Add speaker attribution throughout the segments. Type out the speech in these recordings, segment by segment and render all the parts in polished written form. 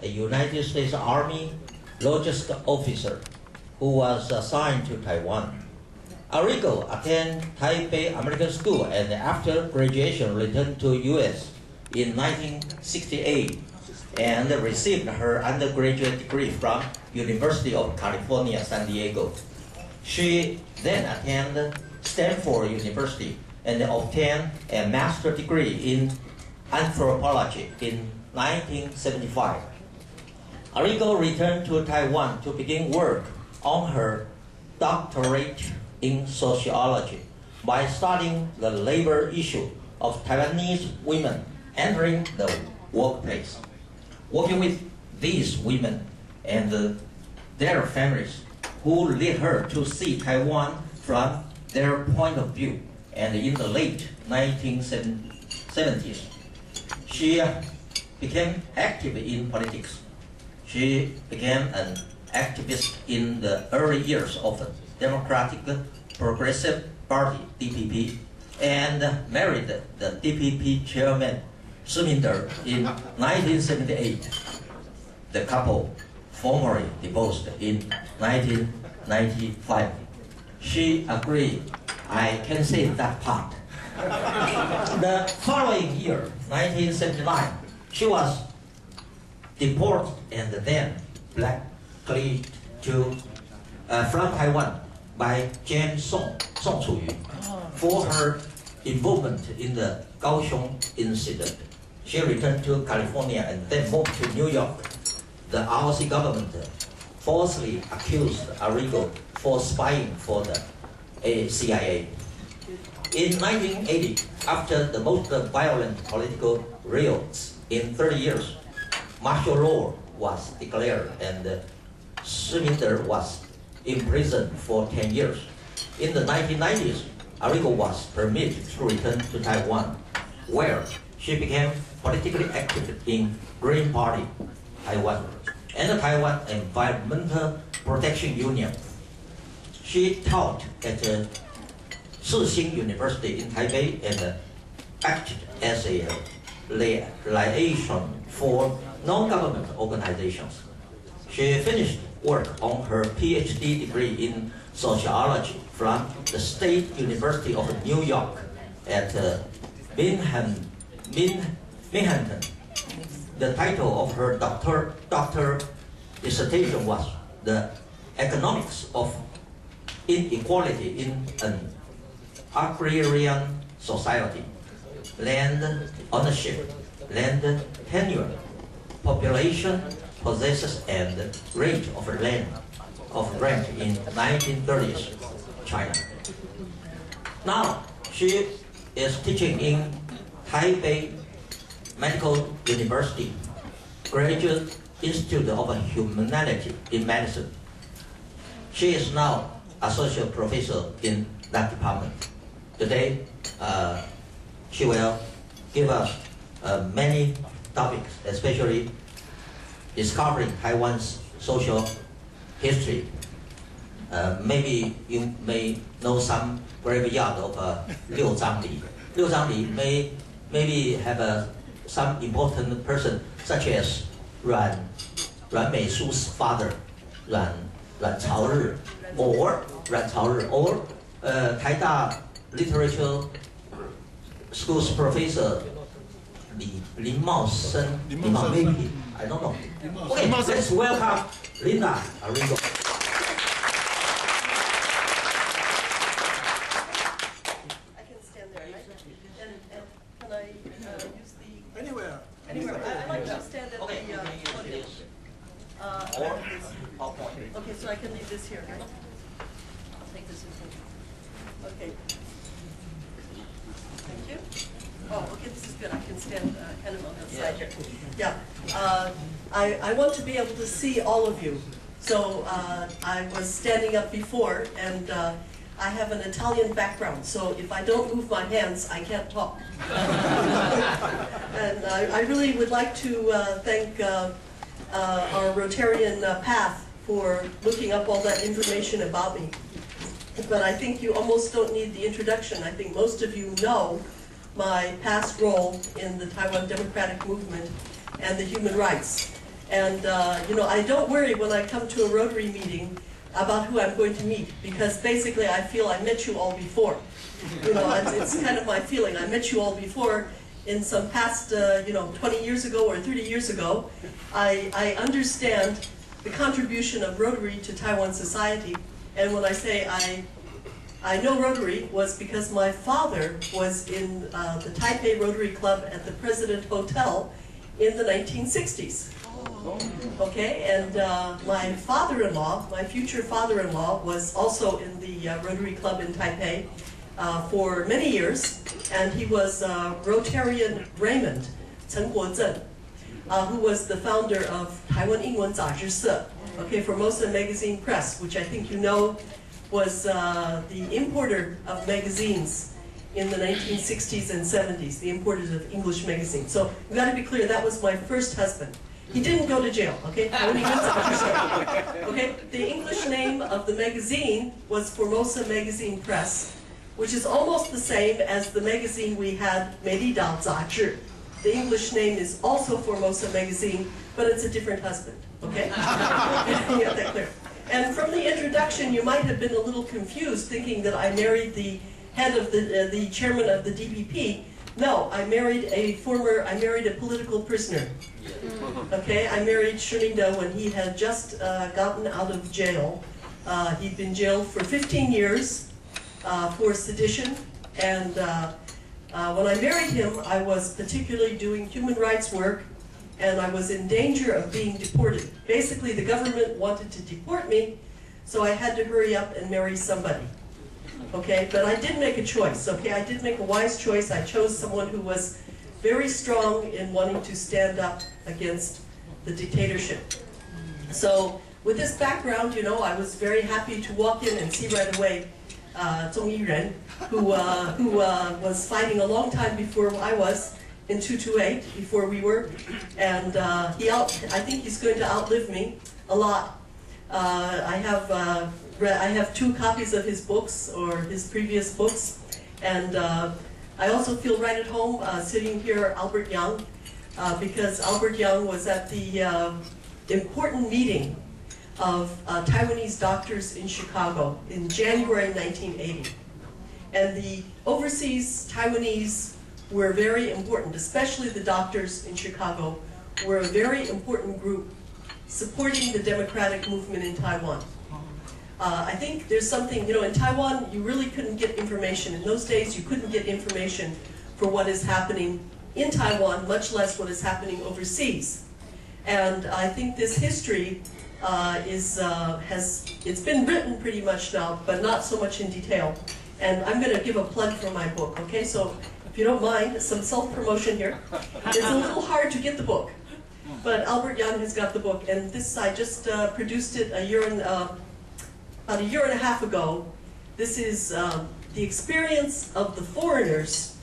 Speaker 1: a United States Army logistics officer who was assigned to Taiwan. Arrigo attended Taipei Medical School and after graduation returned to U.S. in 1968 and received her undergraduate degree from University of California, San Diego. She then attended Stanford University and obtained a master's degree in anthropology in 1975. Arrigo returned to Taiwan to begin work on her doctorate in sociology by studying the labor issue of Taiwanese women entering the workplace. Working with these women and their families who led her to see Taiwan from their point of view, and in the late 1970s, she became active in politics. She became an activist in the early years of the Democratic Progressive Party, DPP, and married the DPP chairman, Shiminder, in 1978. The couple formally divorced in 1995. She agreed. I can say that part. The following year, 1979, she was deported and then blacklisted from Taiwan by James Song Chu-yu for her involvement in the Kaohsiung incident. She returned to California and then moved to New York. The ROC government falsely accused Arrigo for spying for the CIA. In 1980, after the most violent political riots in 30 years, martial law was declared and Shiminder was imprisoned for 10 years. In the 1990s, Arrigo was permitted to return to Taiwan, where she became politically active in Green Party, Taiwan, and the Taiwan Environmental Protection Union. She taught at Sixing University in Taipei and acted as a liaison for non-government organizations. She finished work on her Ph.D. degree in sociology from the State University of New York at Manhattan. The title of her doctor dissertation was The Economics of Inequality in an Agrarian Society, Land Ownership, Land Tenure, Population, Possessions, and Rate of Land of Rent in 1930s China. Now, she is teaching in Taipei Medical University, Graduate Institute of Humanities in Medicine. She is now Associate Professor in that department. Today, she will give us many topics, especially discovering Taiwan's social history. Maybe you may know some graveyard of Liuzhangli. Liuzhangli maybe have some important person, such as Ruan Meishu's father, Ruan Chaorhi, or Taida Literature School's professor Lin Maosen, maybe, I don't know. Okay, let's welcome Linda Arrigo.
Speaker 2: I can stand there, right? And can I use the...
Speaker 3: Anywhere.
Speaker 2: Anywhere. I'd like to stand at
Speaker 1: Okay,
Speaker 2: the podium. Okay, so I can leave this here, right? I'll take this with me. Okay. Thank you. Oh, okay, this is good. I can stand kind of on the side here. Yeah. I want to be able to see all of you. So I was standing up before, and I have an Italian background, so if I don't move my hands, I can't talk. And I really would like to thank our Rotarian path for looking up all that information about me. But I think you almost don't need the introduction. I think most of you know my past role in the Taiwan Democratic Movement and the human rights. And I don't worry when I come to a Rotary meeting about who I'm going to meet, because basically I feel I met you all before. It's kind of my feeling. I met you all before in some past, 20 years ago or 30 years ago. I understand the contribution of Rotary to Taiwan society, and when I say I know Rotary was because my father was in the Taipei Rotary Club at the President Hotel in the 1960s. Okay, and my father-in-law, my future father-in-law, was also in the Rotary Club in Taipei for many years, and he was Rotarian Raymond Chen Guozhen, who was the founder of Taiwan 英文杂志社, okay, Formosa Magazine Press, which I think you know was the importer of magazines in the 1960s and 70s, the importers of English magazines. So we got to be clear, that was my first husband. He didn't go to jail, okay? Okay, the English name of the magazine was Formosa Magazine Press, which is almost the same as the magazine we had, 美丽岛杂志. The English name is also Formosa Magazine, but it's a different husband, okay? You have that clear. And from the introduction, you might have been a little confused, thinking that I married the head of the chairman of the DPP. No, I married a political prisoner. Okay, I married Linda when he had just gotten out of jail. He'd been jailed for 15 years for sedition, and when I married him, I was particularly doing human rights work, and I was in danger of being deported. Basically, the government wanted to deport me, so I had to hurry up and marry somebody. Okay, but I did make a choice, okay? I did make a wise choice. I chose someone who was very strong in wanting to stand up against the dictatorship. So with this background, I was very happy to walk in and see right away Zhong Yiren, who was fighting a long time before I was, in 228, before we were, and I think he's going to outlive me a lot. I have 2 copies of his books, or his previous books, and I also feel right at home sitting here, Albert Young, because Albert Young was at the important meeting of Taiwanese doctors in Chicago in January 1980. And the overseas Taiwanese were very important, especially the doctors in Chicago were a very important group supporting the democratic movement in Taiwan. I think there's something, in Taiwan, you really couldn't get information. In those days, you couldn't get information for what is happening in Taiwan, much less what is happening overseas. And I think this history it's been written pretty much now, but not so much in detail. And I'm going to give a plug for my book, okay? So if you don't mind, some self-promotion here. It's a little hard to get the book, but Albert Young has got the book, and this, I just produced it about a year and a half ago. This is the experience of the foreigners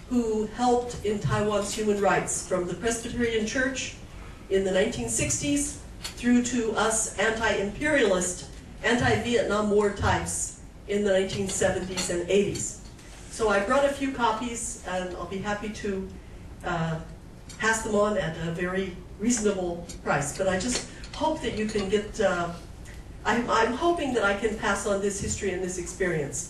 Speaker 2: who helped in Taiwan's human rights, from the Presbyterian Church in the 1960s through to us anti-imperialist, anti-Vietnam War types in the 1970s and 80s. So I brought a few copies, and I'll be happy to pass them on at a very reasonable price. But I just hope that you can get, I'm hoping that I can pass on this history and this experience.